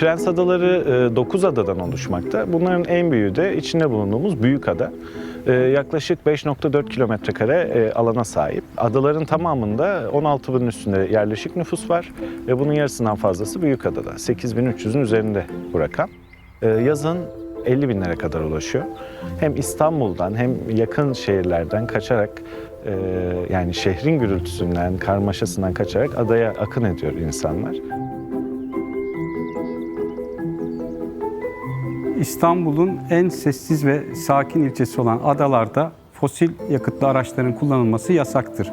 Prens Adaları 9 adadan oluşmakta. Bunların en büyüğü de içinde bulunduğumuz Büyükada. Yaklaşık 5,4 kilometre kare alana sahip. Adaların tamamında 16 binin üstünde yerleşik nüfus var ve bunun yarısından fazlası Büyükada'da. 8.300'ün üzerinde bu rakam. Yazın 50 binlere kadar ulaşıyor. Hem İstanbul'dan hem yakın şehirlerden kaçarak yani şehrin gürültüsünden, karmaşasından kaçarak adaya akın ediyor insanlar. İstanbul'un en sessiz ve sakin ilçesi olan adalarda fosil yakıtlı araçların kullanılması yasaktır.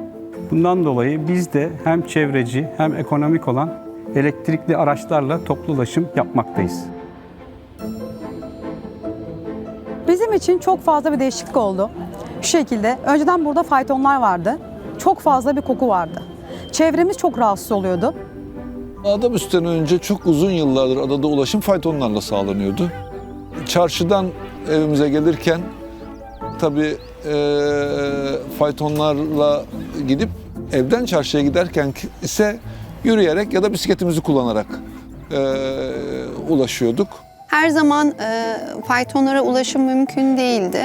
Bundan dolayı biz de hem çevreci hem ekonomik olan elektrikli araçlarla toplu ulaşım yapmaktayız. Bizim için çok fazla bir değişiklik oldu. Şu şekilde, önceden burada faytonlar vardı. Çok fazla bir koku vardı. Çevremiz çok rahatsız oluyordu. Adabüs'ten önce çok uzun yıllardır adada ulaşım faytonlarla sağlanıyordu. Çarşıdan evimize gelirken tabii faytonlarla gidip evden çarşıya giderken ise yürüyerek ya da bisikletimizi kullanarak ulaşıyorduk. Her zaman faytonlara ulaşım mümkün değildi.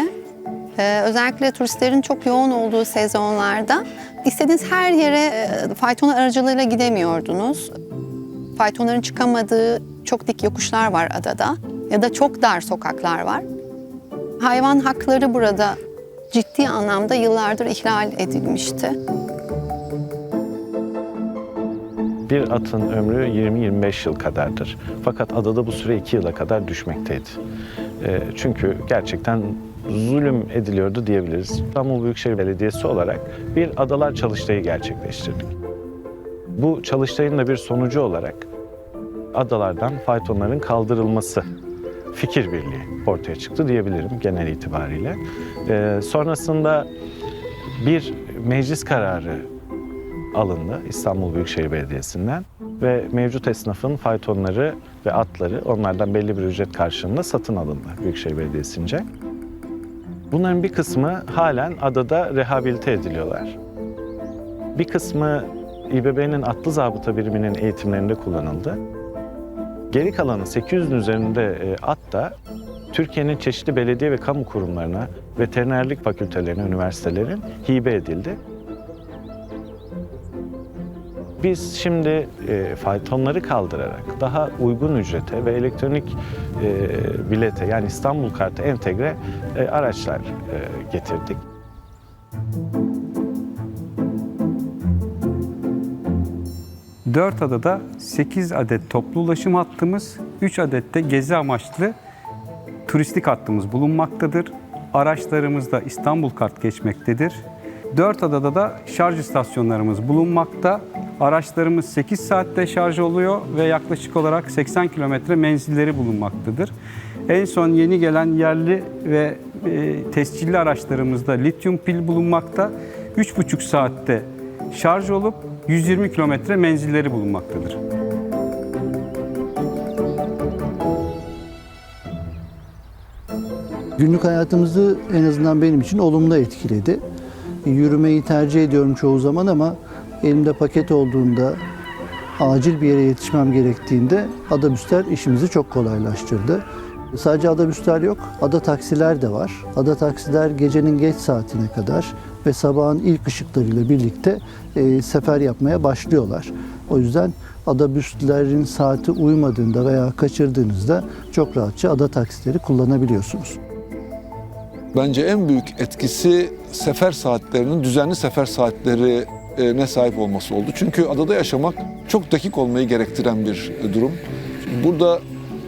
Özellikle turistlerin çok yoğun olduğu sezonlarda istediğiniz her yere faytonlar aracılığıyla gidemiyordunuz. Faytonların çıkamadığı çok dik yokuşlar var adada ya da çok dar sokaklar var. Hayvan hakları burada ciddi anlamda yıllardır ihlal edilmişti. Bir atın ömrü 20-25 yıl kadardır. Fakat adada bu süre 2 yıla kadar düşmekteydi. Çünkü gerçekten zulüm ediliyordu diyebiliriz. İstanbul Büyükşehir Belediyesi olarak bir adalar çalıştayı gerçekleştirdik. Bu çalıştayın da bir sonucu olarak adalardan faytonların kaldırılması fikir birliği ortaya çıktı diyebilirim genel itibariyle. Sonrasında bir meclis kararı alındı İstanbul Büyükşehir Belediyesi'nden ve mevcut esnafın faytonları ve atları onlardan belli bir ücret karşılığında satın alındı Büyükşehir Belediyesi'nce. Bunların bir kısmı halen adada rehabilite ediliyorlar. Bir kısmı İBB'nin atlı zabıta biriminin eğitimlerinde kullanıldı. Geri kalanı 800'ün üzerinde at da Türkiye'nin çeşitli belediye ve kamu kurumlarına, veterinerlik fakültelerine, üniversitelerin hibe edildi. Biz şimdi faytonları kaldırarak daha uygun ücrete ve elektronik bilete yani İstanbul Kartı entegre araçlar getirdik. Dört adada 8 adet toplu ulaşım hattımız, 3 adet de gezi amaçlı turistik hattımız bulunmaktadır. Araçlarımızda İstanbul Kart geçmektedir. 4 adada da şarj istasyonlarımız bulunmakta. Araçlarımız 8 saatte şarj oluyor ve yaklaşık olarak 80 kilometre menzilleri bulunmaktadır. En son yeni gelen yerli ve tescilli araçlarımızda lityum pil bulunmakta. 3,5 saatte şarj olup 120 kilometre menzilleri bulunmaktadır. Günlük hayatımızı en azından benim için olumlu etkiledi. Yürümeyi tercih ediyorum çoğu zaman ama elimde paket olduğunda, acil bir yere yetişmem gerektiğinde adabüsler işimizi çok kolaylaştırdı. Sadece adabüsler yok, ada taksiler de var. Ada taksiler gecenin geç saatine kadar ve sabahın ilk ışıklarıyla birlikte sefer yapmaya başlıyorlar. O yüzden adabüslerin saati uymadığında veya kaçırdığınızda çok rahatça ada taksileri kullanabiliyorsunuz. Bence en büyük etkisi sefer saatlerinin, düzenli sefer saatlerine sahip olması oldu. Çünkü adada yaşamak çok dakik olmayı gerektiren bir durum. Burada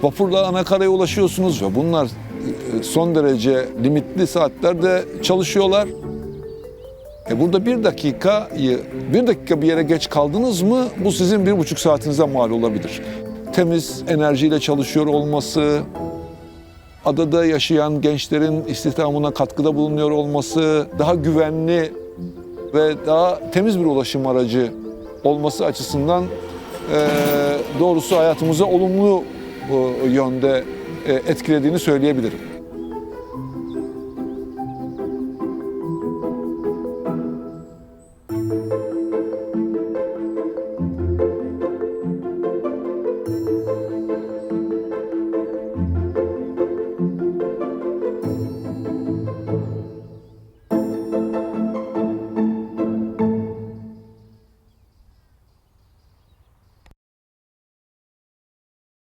vapurla anakaraya ulaşıyorsunuz ve bunlar son derece limitli saatlerde çalışıyorlar. Burada bir dakika bir yere geç kaldınız mı bu sizin 1,5 saatinize mal olabilir. Temiz enerjiyle çalışıyor olması, adada yaşayan gençlerin istihdamına katkıda bulunuyor olması, daha güvenli ve daha temiz bir ulaşım aracı olması açısından doğrusu hayatımıza olumlu yönde etkilediğini söyleyebilirim.